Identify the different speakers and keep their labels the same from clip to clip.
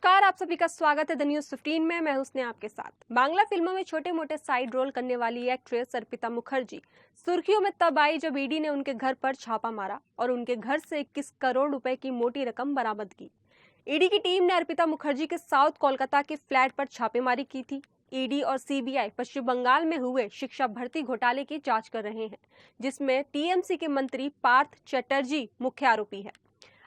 Speaker 1: नमस्कार, आप सभी का स्वागत है द न्यूज 15 में। मैं हुस्ने आपके साथ। बांग्ला फिल्मों में छोटे मोटे साइड रोल करने वाली एक्ट्रेस अर्पिता मुखर्जी सुर्खियों में तब आई जब ईडी ने उनके घर पर छापा मारा और उनके घर से 21 करोड़ रुपए की मोटी रकम बरामद की। ईडी की टीम ने अर्पिता मुखर्जी के साउथ कोलकाता के फ्लैट पर छापेमारी की थी। ईडी और सीबीआई पश्चिम बंगाल में हुए शिक्षा भर्ती घोटाले की जांच कर रहे हैं, जिसमें टीएमसी के मंत्री पार्थ चटर्जी मुख्य आरोपी है।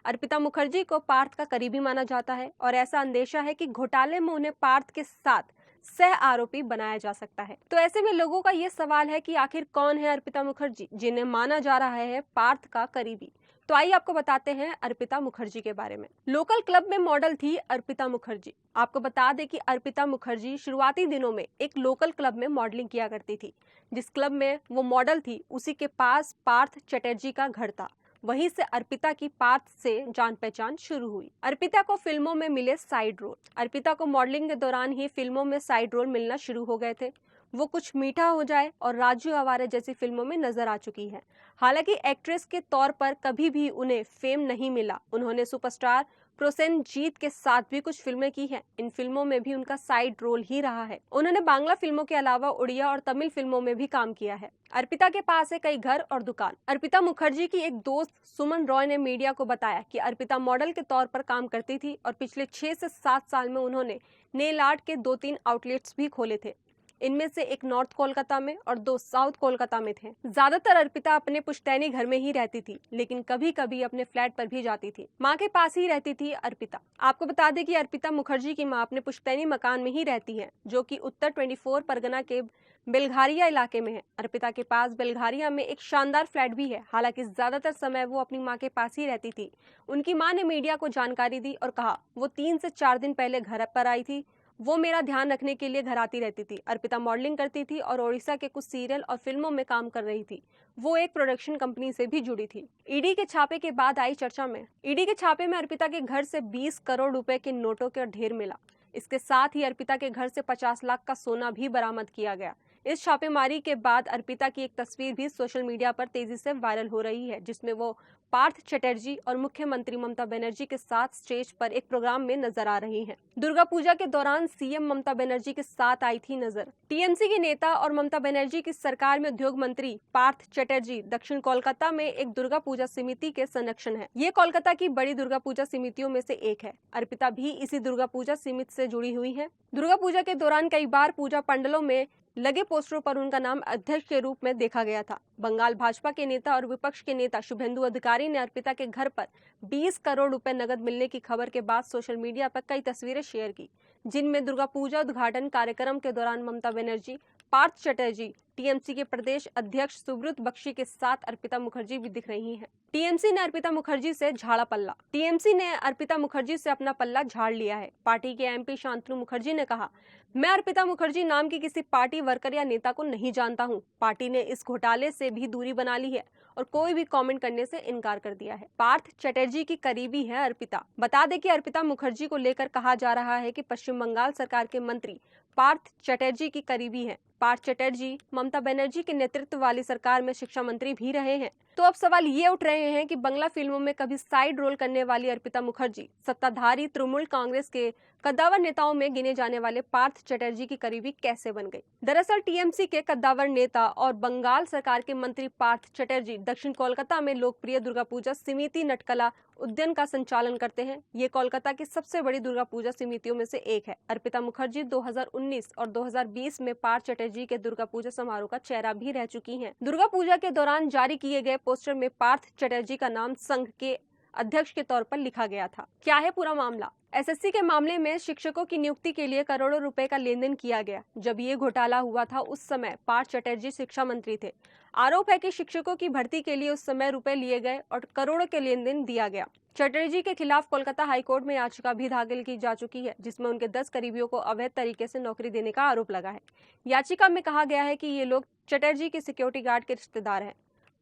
Speaker 1: अर्पिता मुखर्जी को पार्थ का करीबी माना जाता है और ऐसा अंदेशा है कि घोटाले में उन्हें पार्थ के साथ सह आरोपी बनाया जा सकता है। तो ऐसे में लोगों का ये सवाल है कि आखिर कौन है अर्पिता मुखर्जी, जिन्हें माना जा रहा है पार्थ का करीबी। तो आइए आपको बताते हैं अर्पिता मुखर्जी के बारे में। लोकल क्लब में मॉडल थी अर्पिता मुखर्जी। आपको बता दें कि अर्पिता मुखर्जी शुरुआती दिनों में एक लोकल क्लब में मॉडलिंग किया करती थी। जिस क्लब में वो मॉडल थी उसी के पास पार्थ चटर्जी का घर था। वहीं से अर्पिता की पार्थ से जान पहचान शुरू हुई। अर्पिता को फिल्मों में मिले साइड रोल। अर्पिता को मॉडलिंग के दौरान ही फिल्मों में साइड रोल मिलना शुरू हो गए थे। वो कुछ मीठा हो जाए और राजू आवारे जैसी फिल्मों में नजर आ चुकी है। हालांकि एक्ट्रेस के तौर पर कभी भी उन्हें फेम नहीं मिला। उन्होंने सुपरस्टार प्रोसेनजीत के साथ भी कुछ फिल्में की हैं। इन फिल्मों में भी उनका साइड रोल ही रहा है। उन्होंने बांग्ला फिल्मों के अलावा उड़िया और तमिल फिल्मों में भी काम किया है। अर्पिता के पास है कई घर और दुकान। अर्पिता मुखर्जी की एक दोस्त सुमन रॉय ने मीडिया को बताया कि अर्पिता मॉडल के तौर पर काम करती थी और पिछले 6 से 7 साल में उन्होंने नेल आर्ट के 2-3 आउटलेट्स भी खोले थे। इनमें से एक नॉर्थ कोलकाता में और 2 साउथ कोलकाता में थे। ज्यादातर अर्पिता अपने पुश्तैनी घर में ही रहती थी, लेकिन कभी कभी अपने फ्लैट पर भी जाती थी। माँ के पास ही रहती थी अर्पिता। आपको बता दें कि अर्पिता मुखर्जी की माँ अपने पुश्तैनी मकान में ही रहती है, जो कि उत्तर 24 परगना के बेलघारिया इलाके में है। अर्पिता के पास बेलघारिया में एक शानदार फ्लैट भी है। हालांकि ज्यादातर समय वो अपनी माँ के पास ही रहती थी। उनकी माँ ने मीडिया को जानकारी दी और कहा, वो 3 से 4 दिन पहले घर पर आई थी। वो मेरा ध्यान रखने के लिए घर आती रहती थी। अर्पिता मॉडलिंग करती थी और ओडिशा के कुछ सीरियल और फिल्मों में काम कर रही थी। वो एक प्रोडक्शन कंपनी से भी जुड़ी थी। ईडी के छापे के बाद आई चर्चा में। ईडी के छापे में अर्पिता के घर से 20 करोड़ रुपए के नोटों का ढेर मिला। इसके साथ ही अर्पिता के घर से 50 लाख का सोना भी बरामद किया गया। इस छापेमारी के बाद अर्पिता की एक तस्वीर भी सोशल मीडिया पर तेजी से वायरल हो रही है, जिसमें वो पार्थ चटर्जी और मुख्यमंत्री ममता बनर्जी के साथ स्टेज पर एक प्रोग्राम में नजर आ रही हैं। दुर्गा पूजा के दौरान सीएम ममता बनर्जी के साथ आई थी नजर। टीएमसी के नेता और ममता बनर्जी की सरकार में उद्योग मंत्री पार्थ चटर्जी दक्षिण कोलकाता में एक दुर्गा पूजा समिति के संरक्षण है। ये कोलकाता की बड़ी दुर्गा पूजा समितियों में से एक है। अर्पिता भी इसी दुर्गा पूजा समिति से जुड़ी हुई है। दुर्गा पूजा के दौरान कई बार पूजा पंडलों में लगे पोस्टरों पर उनका नाम अध्यक्ष के रूप में देखा गया था। बंगाल भाजपा के नेता और विपक्ष के नेता शुभेंदु अधिकारी ने अर्पिता के घर पर 20 करोड़ रुपए नकद मिलने की खबर के बाद सोशल मीडिया पर कई तस्वीरें शेयर की, जिनमें दुर्गा पूजा उद्घाटन कार्यक्रम के दौरान ममता बनर्जी, पार्थ चटर्जी, टीएमसी के प्रदेश अध्यक्ष सुब्रत बख्शी के साथ अर्पिता मुखर्जी भी दिख रही हैं। टीएमसी ने अर्पिता मुखर्जी से झाड़ा पल्ला। टीएमसी ने अर्पिता मुखर्जी से अपना पल्ला झाड़ लिया है। पार्टी के एमपी शांतनु मुखर्जी ने कहा, मैं अर्पिता मुखर्जी नाम की किसी पार्टी वर्कर या नेता को नहीं जानता हूं। पार्टी ने इस घोटाले से भी दूरी बना ली है और कोई भी कमेंट करने से इनकार कर दिया है। पार्थ चटर्जी की करीबी है अर्पिता। बता दें कि अर्पिता मुखर्जी को लेकर कहा जा रहा है कि पश्चिम बंगाल सरकार के मंत्री पार्थ चटर्जी की करीबी है। पार्थ चटर्जी ममता बनर्जी के नेतृत्व वाली सरकार में शिक्षा मंत्री भी रहे हैं। तो अब सवाल ये उठ रहे हैं कि बंगला फिल्मों में कभी साइड रोल करने वाली अर्पिता मुखर्जी सत्ताधारी तृणमूल कांग्रेस के कद्दावर नेताओं में गिने जाने वाले पार्थ चटर्जी की करीबी कैसे बन गई। दरअसल टीएमसी के कद्दावर नेता और बंगाल सरकार के मंत्री पार्थ चटर्जी दक्षिण कोलकाता में लोकप्रिय दुर्गा पूजा समिति नटकला उद्यान का संचालन करते हैं। ये कोलकाता की सबसे बड़ी दुर्गा पूजा समितियों में से एक है। अर्पिता मुखर्जी 2019 और 2020 में पार्थ चटर्जी के दुर्गा पूजा समारोह का चेहरा भी रह चुकी हैं। दुर्गा पूजा के दौरान जारी किए गए पोस्टर में पार्थ चटर्जी का नाम संघ के अध्यक्ष के तौर पर लिखा गया था। क्या है पूरा मामला? एसएससी के मामले में शिक्षकों की नियुक्ति के लिए करोड़ों रुपए का लेन देन किया गया। जब ये घोटाला हुआ था उस समय पार्थ चटर्जी शिक्षा मंत्री थे। आरोप है कि शिक्षकों की भर्ती के लिए उस समय रुपए लिए गए और करोड़ों के लेन देन दिया गया। चटर्जी के खिलाफ कोलकाता हाईकोर्ट में याचिका भी दाखिल की जा चुकी है, जिसमें उनके 10 करीबियों को अवैध तरीके से नौकरी देने का आरोप लगा है। याचिका में कहा गया है कि ये लोग चटर्जी के सिक्योरिटी गार्ड के रिश्तेदार हैं।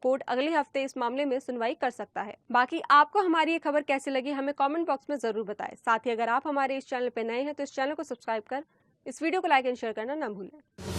Speaker 1: कोर्ट अगले हफ्ते इस मामले में सुनवाई कर सकता है। बाकी आपको हमारी ये खबर कैसी लगी हमें कमेंट बॉक्स में जरूर बताएं। साथ ही अगर आप हमारे इस चैनल पर नए हैं तो इस चैनल को सब्सक्राइब कर इस वीडियो को लाइक एंड शेयर करना ना भूलें।